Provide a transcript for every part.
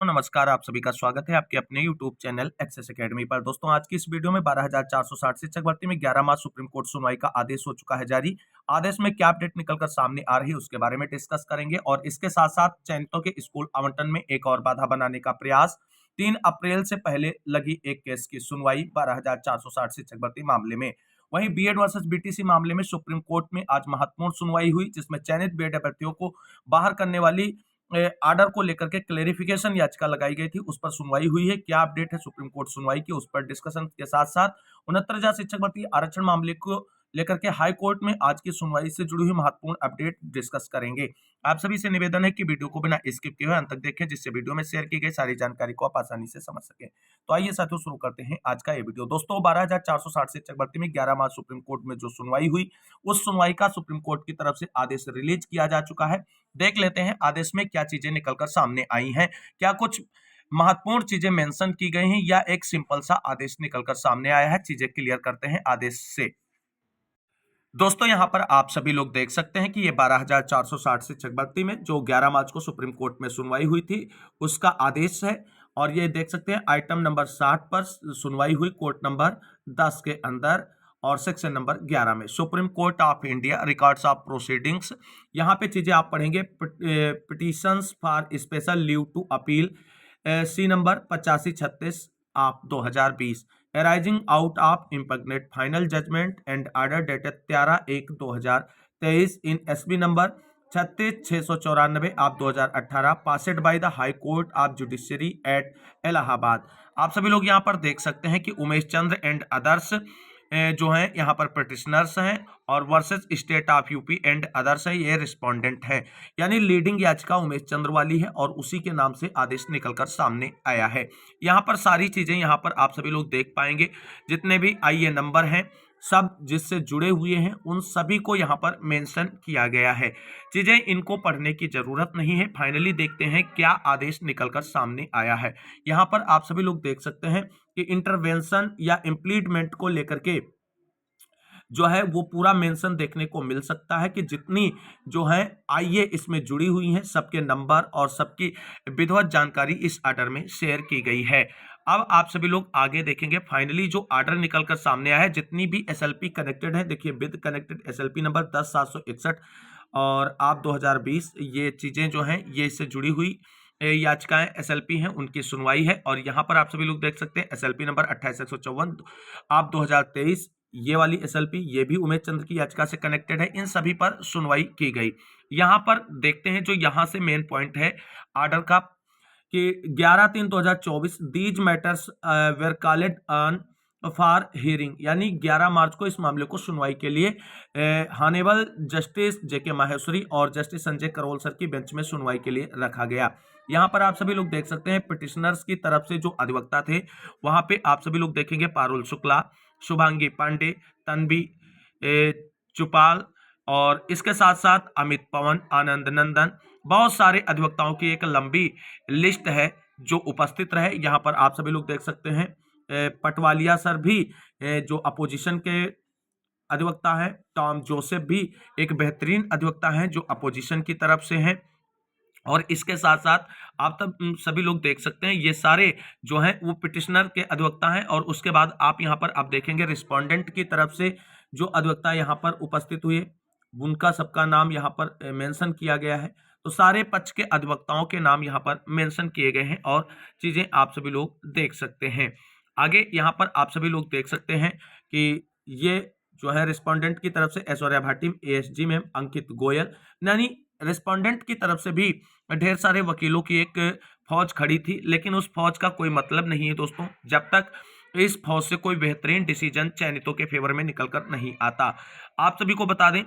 नमस्कार, आप सभी का स्वागत है आपके अपने यूट्यूब चैनल एक्सेस एकेडमी पर। दोस्तों आज की इस वीडियो में 12,460 शिक्षक भर्ती में 11 मार्च सुप्रीम कोर्ट सुनवाई का आदेश हो चुका है जारी। आदेश में क्या अपडेट निकलकर सामने आ रही है उसके बारे में डिस्कस करेंगे और इसके साथ साथ चयनितों के स्कूल आवंटन में एक और बाधा बनाने का प्रयास, 3 अप्रैल से पहले लगी एक केस की सुनवाई 12,460 शिक्षक भर्ती मामले में। वहीं बीएड वर्सेस बीटीसी मामले में सुप्रीम कोर्ट में आज महत्वपूर्ण सुनवाई हुई, जिसमें चयनित बीएड अभ्यर्थियों को बाहर करने वाली आर्डर को लेकर के क्लेरिफिकेशन याचिका लगाई गई थी, उस पर सुनवाई हुई है। क्या अपडेट है सुप्रीम कोर्ट सुनवाई की, उस पर डिस्कशन के साथ साथ 69,000 शिक्षक भर्ती आरक्षण मामले को लेकर के हाई कोर्ट में आज की सुनवाई से जुड़ी हुई महत्वपूर्ण अपडेट डिस्कस करेंगे। आप सभी से निवेदन है कि वीडियो को बिना स्किप किए हुए अंत तक देखें, जिससे वीडियो में शेयर की गई सारी जानकारी को आप आसानी से समझ सकें। तो आइए साथियों शुरू करते हैं आज का ये वीडियो। दोस्तों 12,460 शिक्षक भर्ती में 11 मार्च सुप्रीम कोर्ट में जो सुनवाई हुई, उस सुनवाई का सुप्रीम कोर्ट की तरफ से आदेश रिलीज किया जा चुका है। देख लेते हैं आदेश में क्या चीजें निकलकर सामने आई हैं, क्या कुछ महत्वपूर्ण चीजें मेंशन की गई हैं या एक सिंपल सा आदेश निकलकर सामने आया है। चीजें क्लियर करते हैं आदेश से। दोस्तों यहां पर आप सभी लोग देख सकते हैं कि ये 12,460 शिक्षक भर्ती में जो 11 मार्च को सुप्रीम कोर्ट में सुनवाई हुई थी उसका आदेश है। और ये देख सकते हैं आइटम नंबर 60 पर सुनवाई हुई कोर्ट नंबर 10 के अंदर और सेक्शन नंबर 11 में। Supreme court of India records of proceedings, यहाँ पे चीजें आप पढ़ेंगे। Petitions for special leave to appeal, C number 8536 of 2020, arising out of impugned final judgment and order dated 13/1/2023 in SB number 36,694 of 2018 passed by the high court of judiciary at Allahabad. आप सभी लोग यहाँ पर देख सकते हैं कि उमेश चंद्र एंड अदर्स जो हैं यहाँ पर पिटिशनर्स हैं और versus state of UP and others है, ये रिस्पोंडेंट है। यानी लीडिंग याचिका उमेश चंद्र वाली है और उसी के नाम से आदेश निकलकर सामने आया है। यहाँ पर सारी चीजें यहाँ पर आप सभी लोग देख पाएंगे, जितने भी आईए नंबर हैं सब जिससे जुड़े हुए हैं उन सभी को यहाँ पर मेंशन किया गया है। चीजें इनको पढ़ने की जरूरत नहीं है। फाइनली देखते हैं क्या आदेश निकलकर सामने आया है। यहाँ पर आप सभी लोग देख सकते हैं कि इंटरवेंशन या इम्प्लीडमेंट को लेकर के जो है वो पूरा मेंशन देखने को मिल सकता है कि जितनी जो है आईए इसमें जुड़ी हुई हैं सबके नंबर और सबकी विधिवत जानकारी इस आर्डर में शेयर की गई है। अब आप सभी लोग आगे देखेंगे फाइनली जो आर्डर निकलकर सामने आया है, जितनी भी एसएलपी कनेक्टेड है, देखिए विद कनेक्टेड एसएलपी नंबर 10,761 और आप 2020, ये चीजें जो हैं ये इससे जुड़ी हुई याचिकाएं एसएलपी हैं उनकी सुनवाई है। और यहाँ पर आप सभी लोग देख सकते हैं एसएलपी नंबर 28,154 आप 2023, ये वाली एसएलपी ये भी उमेश चंद्र की याचिका से कनेक्टेड है। इन सभी पर सुनवाई की गई। यहाँ पर देखते हैं जो यहाँ से मेन पॉइंट है आर्डर का कि 11/3/2024 these matters where called on for hearing, यानी 11 मार्च को इस मामले को सुनवाई के लिए हॉनेबल जस्टिस जेके माहेश्वरी और जस्टिस संजय करोल सर की बेंच में सुनवाई के लिए रखा गया। यहाँ पर आप सभी लोग देख सकते हैं पिटिशनर्स की तरफ से जो अधिवक्ता थे वहां पे आप सभी लोग देखेंगे पारुल शुक्ला, शुभांगी पांडे, तन्वी चुपाल और इसके साथ साथ अमित पवन, आनंद नंदन, बहुत सारे अधिवक्ताओं की एक लंबी लिस्ट है जो उपस्थित रहे। यहाँ पर आप सभी लोग देख सकते हैं पटवालिया सर भी जो अपोजिशन के अधिवक्ता हैं, टॉम जोसेफ भी एक बेहतरीन अधिवक्ता हैं जो अपोजिशन की तरफ से हैं। और इसके साथ साथ आप तब सभी लोग देख सकते हैं ये सारे जो हैं वो पिटिशनर के अधिवक्ता हैं। और उसके बाद आप यहाँ पर आप देखेंगे रिस्पोंडेंट की तरफ से जो अधिवक्ता यहाँ पर उपस्थित हुए उनका सबका नाम यहाँ पर मेंशन किया गया है। तो सारे पक्ष के अधिवक्ताओं के नाम यहाँ पर मेंशन किए गए हैं और चीजें आप सभी लोग देख सकते हैं। आगे यहाँ पर आप सभी लोग देख सकते हैं कि ये जो है रिस्पोंडेंट की तरफ से ऐश्वर्या भाटी, एएसजी मैम, अंकित गोयल, यानी रिस्पोंडेंट की तरफ से भी ढेर सारे वकीलों की एक फौज खड़ी थी। लेकिन उस फौज का कोई मतलब नहीं है दोस्तों जब तक इस फौज से कोई बेहतरीन डिसीजन चयनितों के फेवर में निकलकर नहीं आता। आप सभी को बता दें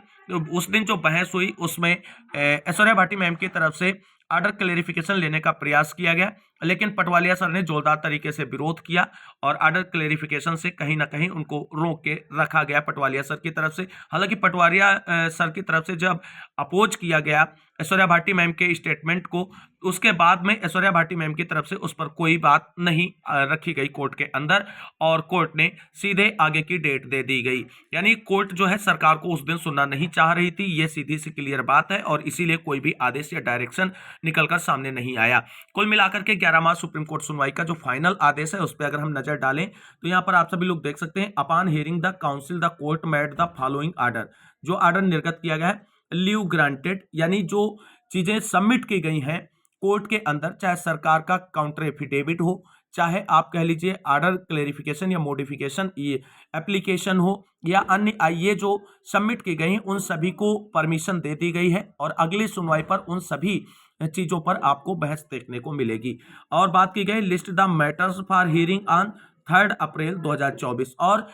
उस दिन जो बहस हुई उसमें ऐश्वर्या भाटी मैम की तरफ से आर्डर क्लेरिफिकेशन लेने का प्रयास किया गया, लेकिन पटवालिया सर ने जोरदार तरीके से विरोध किया और आर्डर क्लेरिफिकेशन से कहीं ना कहीं उनको रोक के रखा गया पटवालिया सर की तरफ से। हालांकि पटवालिया सर की तरफ से जब अपोज किया गया ऐश्वर्या भाटी मैम के स्टेटमेंट को, उसके बाद में ऐश्वर्या भाटी मैम की तरफ से उस पर कोई बात नहीं रखी गई कोर्ट के अंदर, और कोर्ट ने सीधे आगे की डेट दे दी गई। यानी कोर्ट जो है सरकार को उस दिन सुनना नहीं चाह रही थी, ये सीधी सी क्लियर बात है, और इसीलिए कोई भी आदेश या डायरेक्शन निकलकर सामने नहीं आया। कुल मिलाकर के 11 मार्च सुप्रीम कोर्ट सुनवाई का जो फाइनल आदेश है उस पर अगर हम नजर डालें तो यहाँ पर आप सभी लोग देख सकते हैं, upon hearing the council the court made the following order. जो आर्डर निर्गत किया गया है, लीव ग्रांटेड, यानी जो चीजें सबमिट की गई हैं कोर्ट के अंदर, चाहे सरकार का काउंटर एफिडेविट हो, चाहे आप कह लीजिए आर्डर क्लेरिफिकेशन या मॉडिफिकेशन ये एप्लीकेशन हो, या अन्य ये जो सबमिट की गई उन सभी को परमिशन दे दी गई है, और अगली सुनवाई पर उन सभी चीजों पर आपको बहस देखने को मिलेगी। और बात की गई list the matters for hearing on 3 अप्रैल 2024, और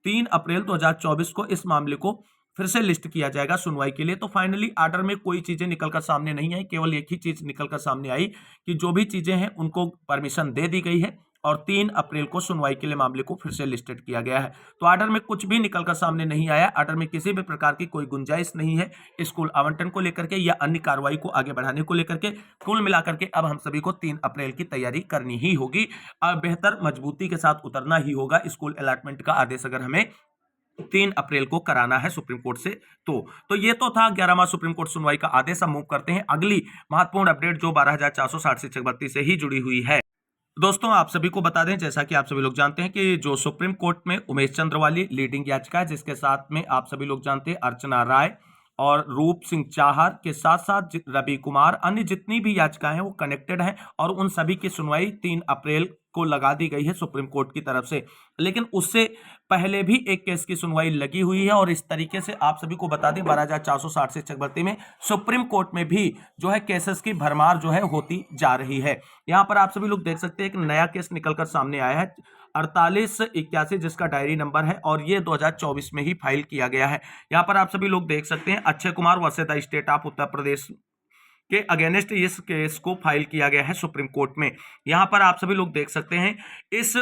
3 अप्रैल 2024 को इस मामले को फिर से लिस्ट किया जाएगा सुनवाई के लिए। तो फाइनली आर्डर में कोई चीजें निकलकर सामने नहीं आई, केवल एक ही चीज निकलकर सामने आई कि जो भी चीजें हैं उनको परमिशन दे दी गई है, और 3 अप्रैल को सुनवाई के लिए मामले को फिर से लिस्टेड किया गया है। तो आर्डर में कुछ भी निकलकर सामने नहीं आया, आर्डर में किसी भी प्रकार की कोई गुंजाइश नहीं है स्कूल आवंटन को लेकर के या अन्य कार्रवाई को आगे बढ़ाने को लेकर के। कुल मिलाकर के अब हम सभी को 3 अप्रैल की तैयारी करनी ही होगी, अब बेहतर मजबूती के साथ उतरना ही होगा। स्कूल अलॉटमेंट का आदेश अगर हमें 3 अप्रैल को कराना है सुप्रीम कोर्ट से, तो ये तो था 11 मार्च सुप्रीम कोर्ट सुनवाई का आदेश। हम मूव करते हैं अगली महत्वपूर्ण अपडेट जो 12,460 शिक्षक भर्ती से ही जुड़ी हुई है। दोस्तों आप सभी को बता दें, जैसा कि आप सभी लोग जानते हैं कि जो सुप्रीम कोर्ट में उमेश चंद्रवाली लीडिंग याचिका है, जिसके साथ में आप सभी लोग जानते हैं अर्चना राय और रूप सिंह चाहर के साथ साथ रवि कुमार, अन्य जितनी भी याचिकाएं हैं वो कनेक्टेड हैं, और उन सभी की सुनवाई 3 अप्रैल को लगा दी गई है सुप्रीम कोर्ट की तरफ से। लेकिन उससे पहले भी एक केस की सुनवाई लगी हुई है, और इस तरीके से आप सभी को बता दें 12,460 शिक्षक भर्ती में सुप्रीम कोर्ट में भी जो है केसेस की भरमार जो है होती जा रही है। यहां पर आप सभी लोग देख सकते हैं एक नया केस निकलकर सामने आया है 4881, जिसका डायरी नंबर है, और ये 2024 में ही फाइल किया गया है। यहाँ पर आप सभी लोग देख सकते हैं Akshay Kumar versus the state of Uttar Pradesh के अगेंस्ट इस केस को फाइल किया गया है सुप्रीम कोर्ट में। यहाँ पर आप सभी लोग देख सकते हैं इस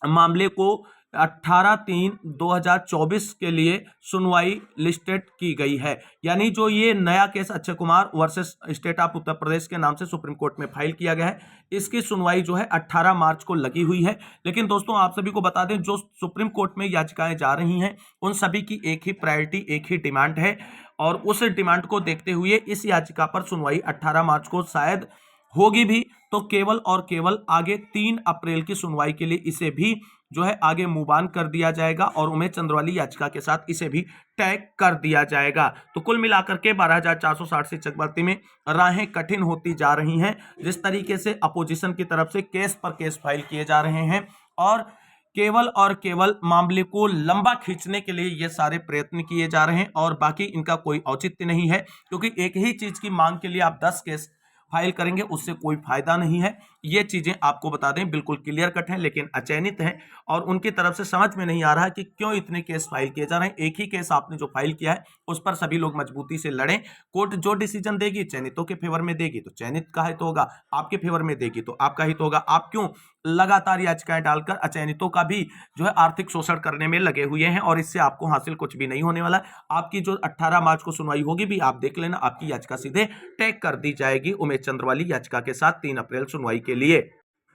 मामले को 18/3/2024 के लिए सुनवाई लिस्टेड की गई है। यानी जो ये नया case Akshay Kumar versus state of Uttar Pradesh के नाम से सुप्रीम कोर्ट में फाइल किया गया है, इसकी सुनवाई जो है 18 मार्च को लगी हुई है। लेकिन दोस्तों आप सभी को बता दें जो सुप्रीम कोर्ट में याचिकाएं जा रही हैं उन सभी की एक ही प्रायोरिटी, एक ही डिमांड है, और उस डिमांड को देखते हुए इस याचिका पर सुनवाई 18 मार्च को शायद होगी भी, तो केवल और केवल आगे 3 अप्रैल की सुनवाई के लिए इसे भी जो है आगे मूव ऑन कर दिया जाएगा, और उमेश चंद्रवाली याचिका के साथ इसे भी टैग कर दिया जाएगा। तो कुल मिलाकर के 12,460 शिक्षक भर्ती में राहें कठिन होती जा रही हैं, जिस तरीके से अपोजिशन की तरफ से केस पर केस फाइल किए जा रहे हैं, और केवल मामले को लंबा खींचने के लिए ये सारे प्रयत्न किए जा रहे हैं, और बाकी इनका कोई औचित्य नहीं है, क्योंकि एक ही चीज की मांग के लिए आप 10 केस फाइल करेंगे उससे कोई फायदा नहीं है। ये चीजें आपको बता दें बिल्कुल क्लियर कट हैं, लेकिन अचयनित हैं, और उनकी तरफ से समझ में नहीं आ रहा है कि क्यों इतने केस फाइल किए जा रहे हैं। एक ही केस आपने जो फाइल किया है उस पर सभी लोग मजबूती से लड़ें। कोर्ट जो डिसीजन देगी चयनितों के फेवर में देगी तो चयनित का हित होगा, आपके फेवर में देगी तो आपका हित होगा। आप क्यों लगातार याचिकाएं डालकर अचयनितों का भी जो है आर्थिक शोषण करने में लगे हुए हैं, और इससे आपको हासिल कुछ भी नहीं होने वाला। आपकी जो 18 मार्च को सुनवाई होगी भी आप देख लेना, आपकी याचिका सीधे टैग कर दी जाएगी उमेश चंद्रवाली याचिका के साथ 3 अप्रैल सुनवाई के लिए।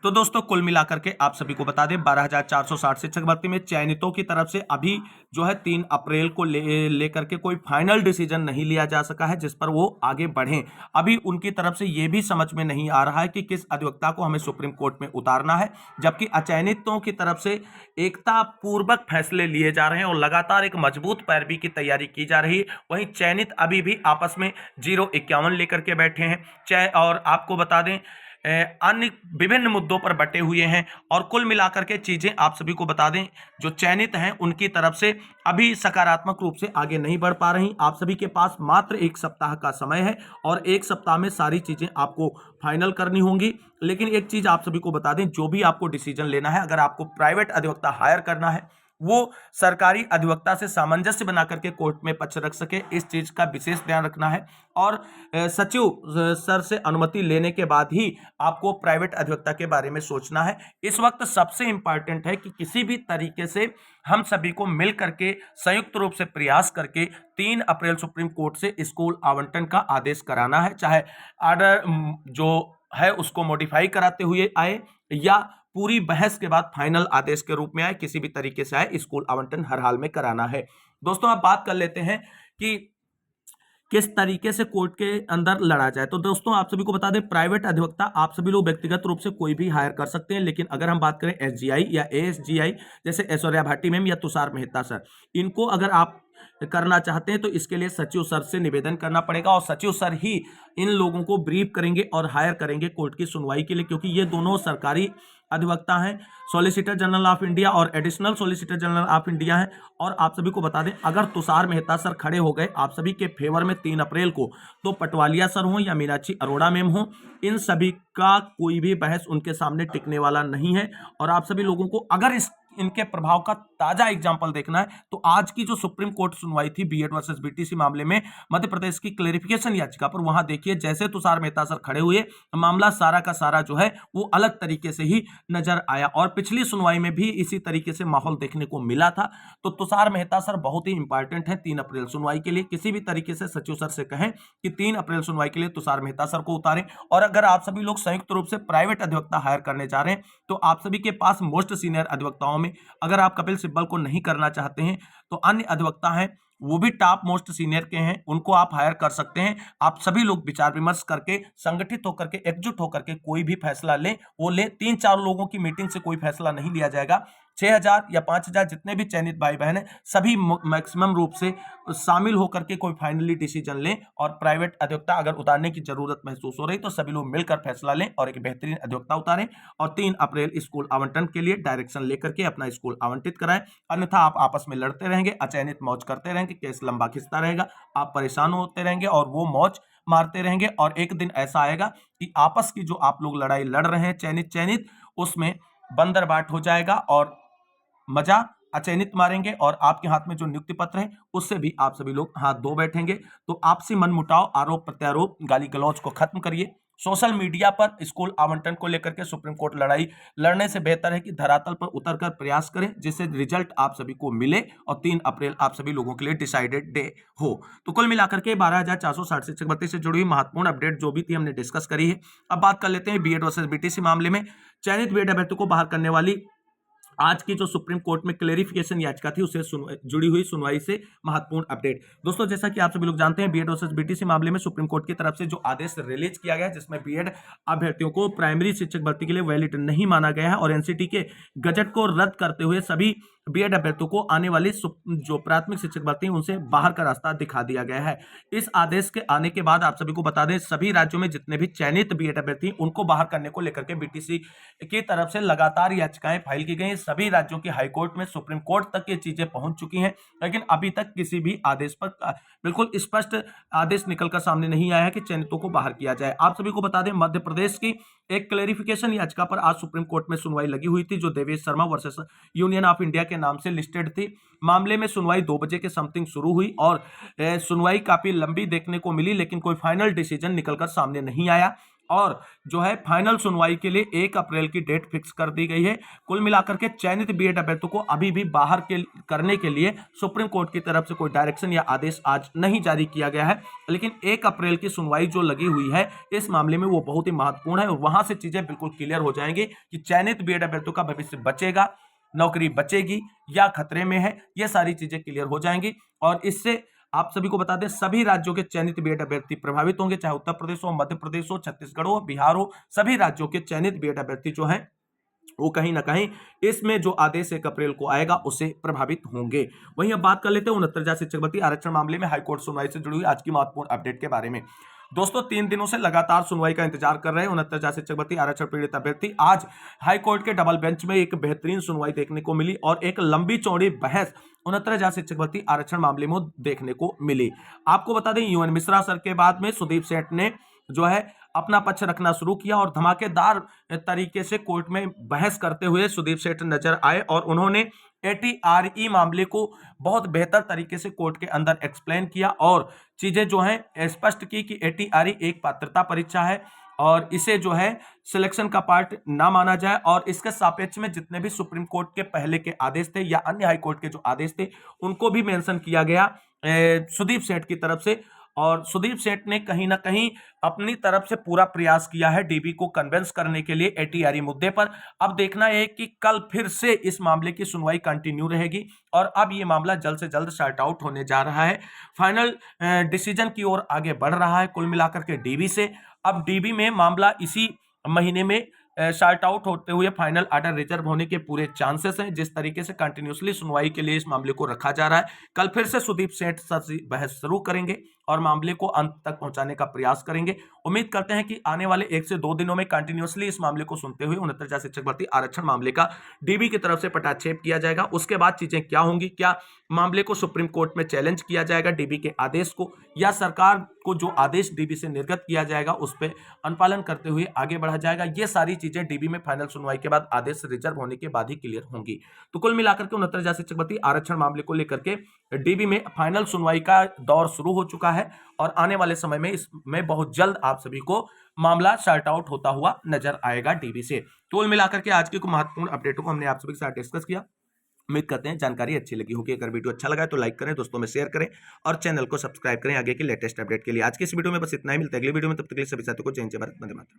तो दोस्तों कुल मिलाकर के आप सभी को बता दें 12,460 शिक्षक भर्ती में चयनितों की तरफ से अभी जो है 3 अप्रैल को लेकर के कोई फाइनल डिसीजन नहीं लिया जा सका है जिस पर वो आगे बढ़ें। अभी उनकी तरफ से ये भी समझ में नहीं आ रहा है कि किस अधिवक्ता को हमें सुप्रीम कोर्ट में उतारना है, जबकि अचयनितों की तरफ से एकता पूर्वक फैसले लिए जा रहे हैं और लगातार एक मजबूत पैरवी की तैयारी की जा रही है। वहीं चयनित अभी भी आपस में 0-51 लेकर के बैठे हैं, और आपको बता दें अन्य विभिन्न मुद्दों पर बटे हुए हैं। और कुल मिलाकर के चीजें आप सभी को बता दें जो चयनित हैं उनकी तरफ से अभी सकारात्मक रूप से आगे नहीं बढ़ पा रही। आप सभी के पास मात्र 1 सप्ताह का समय है, और 1 सप्ताह में सारी चीजें आपको फाइनल करनी होंगी। लेकिन एक चीज आप सभी को बता दें, जो भी आपको डिसीजन लेना है, अगर आपको प्राइवेट अधिवक्ता हायर करना है वो सरकारी अधिवक्ता से सामंजस्य बना करके कोर्ट में पक्ष रख सके, इस चीज का विशेष ध्यान रखना है। और सचिव सर से अनुमति लेने के बाद ही आपको प्राइवेट अधिवक्ता के बारे में सोचना है। इस वक्त सबसे इंपॉर्टेंट है कि किसी भी तरीके से हम सभी को मिल करके संयुक्त रूप से प्रयास करके 3 अप्रैल सुप्रीम कोर्ट से स्कूल आवंटन का आदेश कराना है, चाहे ऑर्डर जो है उसको मॉडिफाई कराते हुए आए या पूरी बहस के बाद फाइनल आदेश के रूप में आए, किसी भी तरीके से आए, स्कूल आवंटन हर हाल में कराना है। दोस्तों अब बात कर लेते हैं कि किस तरीके से कोर्ट के अंदर लड़ा जाए। तो दोस्तों आप सभी को बता दें, प्राइवेट अधिवक्ता आप सभी लोग व्यक्तिगत रूप से कोई भी हायर कर सकते हैं, लेकिन अगर हम बात करें एसजीआई या एएसजीआई जैसे ऐश्वर्या भाटी मैम या तुषार मेहता सर, इनको अगर आप करना चाहते हैं तो इसके लिए सचिव सर से निवेदन करना पड़ेगा और सचिव सर ही इन लोगों को ब्रीफ करेंगे और हायर करेंगे कोर्ट की सुनवाई के लिए, क्योंकि ये दोनों सरकारी अधिवक्ता हैं, सॉलिसिटर जनरल ऑफ इंडिया और additional solicitor general of India हैं। और आप सभी को बता दें, अगर तुषार मेहता सर खड़े हो गए आप सभी के फेवर में 3 अप्रैल को, तो पटवालिया सर हो या मीनाक्षी अरोड़ा मैम हो, इन सभी का कोई भी बहस उनके सामने टिकने वाला नहीं है। और आप सभी लोगों को अगर इनके प्रभाव का ताजा एग्जाम्पल देखना है तो आज की जो सुप्रीम कोर्ट सुनवाई थी बीएड वर्सेस बीटीसी मामले में मध्य प्रदेश की क्लेरिफिकेशन याचिका पर, वहां देखिए जैसे तुषार मेहता सर खड़े हुए, मामला सारा का सारा जो है वो अलग तरीके से ही नजर आया। और पिछली सुनवाई में भी इसी तरीके से माहौल देखने को मिला था। तो तुषार मेहता सर बहुत ही इंपॉर्टेंट है 3 अप्रैल सुनवाई के लिए। किसी भी तरीके से सचिव सर से कहें कि 3 अप्रैल सुनवाई के लिए तुषार मेहता सर को उतारें। और अगर आप सभी लोग संयुक्त रूप से प्राइवेट अधिवक्ता हायर करने जा रहे हैं तो आप सभी के पास मोस्ट सीनियर अधिवक्ताओं में अगर आप कपिल सिब्बल को नहीं करना चाहते हैं तो अन्य अधिवक्ता हैं, वो भी टॉप मोस्ट सीनियर के हैं, उनको आप हायर कर सकते हैं। आप सभी लोग विचार विमर्श करके संगठित होकर के एकजुट होकर के कोई भी फैसला लें, वो लें। 3-4 लोगों की मीटिंग से कोई फैसला नहीं लिया जाएगा। 6,000 या 5,000 जितने भी चयनित भाई बहन हैं सभी मैक्सिमम रूप से शामिल होकर के कोई फाइनली डिसीजन लें। और प्राइवेट अधिवक्ता अगर उतारने की जरूरत महसूस हो रही तो सभी लोग मिलकर फैसला लें और एक बेहतरीन अधिवक्ता उतारें और 3 अप्रैल स्कूल आवंटन के लिए डायरेक्शन लेकर के अपना स्कूल आवंटित कराएं। अन्यथा आप आपस में लड़ते रहेंगे, अचयनित मौज करते रहेंगे, केस लंबा खिंचता रहेगा, आप परेशान होते रहेंगे और वो मौज मारते रहेंगे। और एक दिन ऐसा आएगा कि आपस की जो आप लोग लड़ाई लड़ रहे हैं चयनित उसमें बंदर बाट हो जाएगा और मजा अचयनित मारेंगे और आपके हाथ में जो नियुक्ति पत्र है उससे भी आप सभी लोग हाथ धो बैठेंगे। तो आपसी मनमुटाव, आरोप प्रत्यारोप, गाली गलौज को खत्म करिए। सोशल मीडिया पर स्कूल आवंटन को लेकर के सुप्रीम कोर्ट लड़ाई लड़ने से बेहतर है कि धरातल पर उतरकर प्रयास करें, जिससे रिजल्ट आप सभी को मिले और 3 अप्रैल आप सभी लोगों के लिए डिसाइडेड डे हो। तो कुल मिलाकर के 12,460 शिक्षक भर्ती से जुड़ी हुई महत्वपूर्ण अपडेट जो भी थी हमने डिस्कस करी है। अब बात कर लेते हैं बीएड वर्सेस बीटीसी मामले में चयनित बीएड अभ्यर्थियों को बाहर करने वाली आज की जो सुप्रीम कोर्ट में क्लेरिफिकेशन याचिका थी उसे जुड़ी हुई सुनवाई से महत्वपूर्ण अपडेट। दोस्तों जैसा कि आप सभी लोग जानते हैं, बीएड वर्सेस बीटीसी मामले में सुप्रीम कोर्ट की तरफ से जो आदेश रिलीज किया गया है जिसमें बीएड अभ्यर्थियों को प्राइमरी शिक्षक भर्ती के लिए वैलिड नहीं माना गया है और एनसीटी के गजट को रद्द करते हुए सभी बीएड अभ्यर्थियों को आने वाली जो प्राथमिक शिक्षक भर्ती उनसे बाहर का रास्ता दिखा दिया गया है। इस आदेश के आने के बाद आप सभी को बता दें, सभी राज्यों में जितने भी चयनित बीएड अभ्यर्थी उनको बाहर करने को लेकर के बीटीसी की तरफ से लगातार याचिकाएं फाइल की गई। सभी राज्यों के हाईकोर्ट में, सुप्रीम कोर्ट तक ये चीजें पहुंच चुकी हैं, लेकिन अभी तक किसी भी आदेश पर बिल्कुल स्पष्ट आदेश निकलकर सामने नहीं आया है कि चयनितों को बाहर किया जाए। आप सभी को बता दें, मध्य प्रदेश की एक क्लेरिफिकेशन याचिका पर आज सुप्रीम कोर्ट में सुनवाई लगी हुई थी जो Devesh Sharma versus union of India के नाम से लिस्टेड थी। मामले में सुनवाई 2 बजे के समथिंग शुरू हुई और सुनवाई काफी लंबी देखने को मिली, लेकिन कोई फाइनल डिसीजन निकलकर सामने नहीं आया और जो है फाइनल सुनवाई के लिए 1 अप्रैल की डेट फिक्स कर दी गई है। कुल मिलाकर के चयनित बीएड अभ्यर्थियों को अभी भी बाहर करने के लिए सुप्रीम कोर्ट की तरफ से कोई डायरेक्शन या आदेश आज नहीं जारी किया गया है, लेकिन 1 अप्रैल की सुनवाई जो लगी हुई है इस मामले में वो बहुत ही महत्वपूर्ण है और वहां से चीजें बिल्कुल क्लियर हो जाएंगी कि चयनित बीएड अभ्यर्थियों का भविष्य बचेगा, नौकरी बचेगी या खतरे में है, ये सारी चीजें क्लियर हो जाएंगी। और इससे आप सभी को बता दें, सभी राज्यों के चयनित बीएड अभ्यर्थी प्रभावित होंगे, चाहे उत्तर प्रदेश हो, मध्य प्रदेश हो, छत्तीसगढ़ हो, बिहार हो, सभी राज्यों के चयनित बीएड अभ्यर्थी जो हैं वो कहीं ना कहीं इसमें जो आदेश 1 अप्रैल को आएगा उससे प्रभावित होंगे। वहीं अब बात कर लेते हैं 69,000 शिक्षक भर्ती आरक्षण मामले में हाईकोर्ट सुनवाई से जुड़ी हुई आज की महत्वपूर्ण अपडेट के बारे में। दोस्तों 3 दिनों से लगातार सुनवाई का इंतजार कर रहे हैं 69,000 शिक्षक भर्ती आरक्षण पीड़ित अभ्यर्थी। आज हाईकोर्ट के डबल बेंच में एक बेहतरीन सुनवाई देखने को मिली और एक लंबी चौड़ी बहस 69,000 शिक्षक भर्ती आरक्षण मामले में देखने को मिली। आपको बता दें, यूएन मिश्रा सर के बाद में सुदीप सेठ ने जो है अपना पक्ष रखना शुरू किया और धमाकेदार तरीके से कोर्ट में बहस करते हुए सुदीप सेठ नजर आए और उन्होंने एटीआरई मामले को बहुत बेहतर तरीके से कोर्ट के अंदर एक्सप्लेन किया और चीजें जो हैं स्पष्ट की कि एटीआरई एक पात्रता परीक्षा है और इसे जो है सिलेक्शन का पार्ट ना माना जाए और इसके सापेक्ष में जितने भी सुप्रीम कोर्ट के पहले के आदेश थे या अन्य हाई कोर्ट के जो आदेश थे उनको भी मेंशन किया गया सुदीप सेठ की तरफ से। और सुदीप सेठ ने कहीं ना कहीं अपनी तरफ से पूरा प्रयास किया है डीबी को कन्विंस करने के लिए एटीआरई मुद्दे पर। अब देखना है कि कल फिर से इस मामले की सुनवाई कंटिन्यू रहेगी और अब ये मामला जल्द से जल्द सॉर्ट आउट होने जा रहा है, फाइनल डिसीजन की ओर आगे बढ़ रहा है कुल मिलाकर के डीबी से। अब डीबी में मामला इसी महीने में सॉर्ट आउट होते हुए फाइनल ऑर्डर रिजर्व होने के पूरे चांसेस हैं। जिस तरीके से कंटिन्यूसली सुनवाई के लिए इस मामले को रखा जा रहा है, कल फिर से सुदीप सेठ बहस शुरू करेंगे और मामले को अंत तक पहुंचाने का प्रयास करेंगे। उम्मीद करते हैं कि आने वाले 1 से 2 दिनों में कंटिन्यूसली इस मामले को सुनते हुए 69 शिक्षक भर्ती आरक्षण मामले का डीबी की तरफ से पटाक्षेप किया जाएगा। उसके बाद चीजें क्या होंगी, क्या मामले को सुप्रीम कोर्ट में चैलेंज किया जाएगा डीबी के आदेश को, या सरकार को जो आदेश डीबी से निर्गत किया जाएगा उस पर अनुपालन करते हुए आगे बढ़ा जाएगा, ये सारी चीजें डीबी में फाइनल सुनवाई के बाद आदेश रिजर्व होने के बाद ही क्लियर होंगी। तो कुल मिलाकर के 69 शिक्षक भर्ती आरक्षण मामले को लेकर के डीबी में फाइनल सुनवाई का दौर शुरू हो चुका है और आने वाले समय में इसमें बहुत जल्द आप सभी को मामला सॉर्ट आउट होता हुआ नजर आएगा डीबी से। तो कुल मिलाकर के आज की कुछ महत्वपूर्ण अपडेटों को हमने आप सभी के साथ डिस्कस किया। उम्मीद करते हैं जानकारी अच्छी लगी होगी। अगर वीडियो अच्छा लगा है तो लाइक करें, दोस्तों में शेयर करें और चैनल को सब्सक्राइब करें आगे की लेटेस्ट अपडेट के लिए। आज की इस वीडियो में बस इतना ही, मिलता है अगली वीडियो में, तब तक के लिए सभी साथियों को जय हिंद, जय भारत, वंदे मातरम।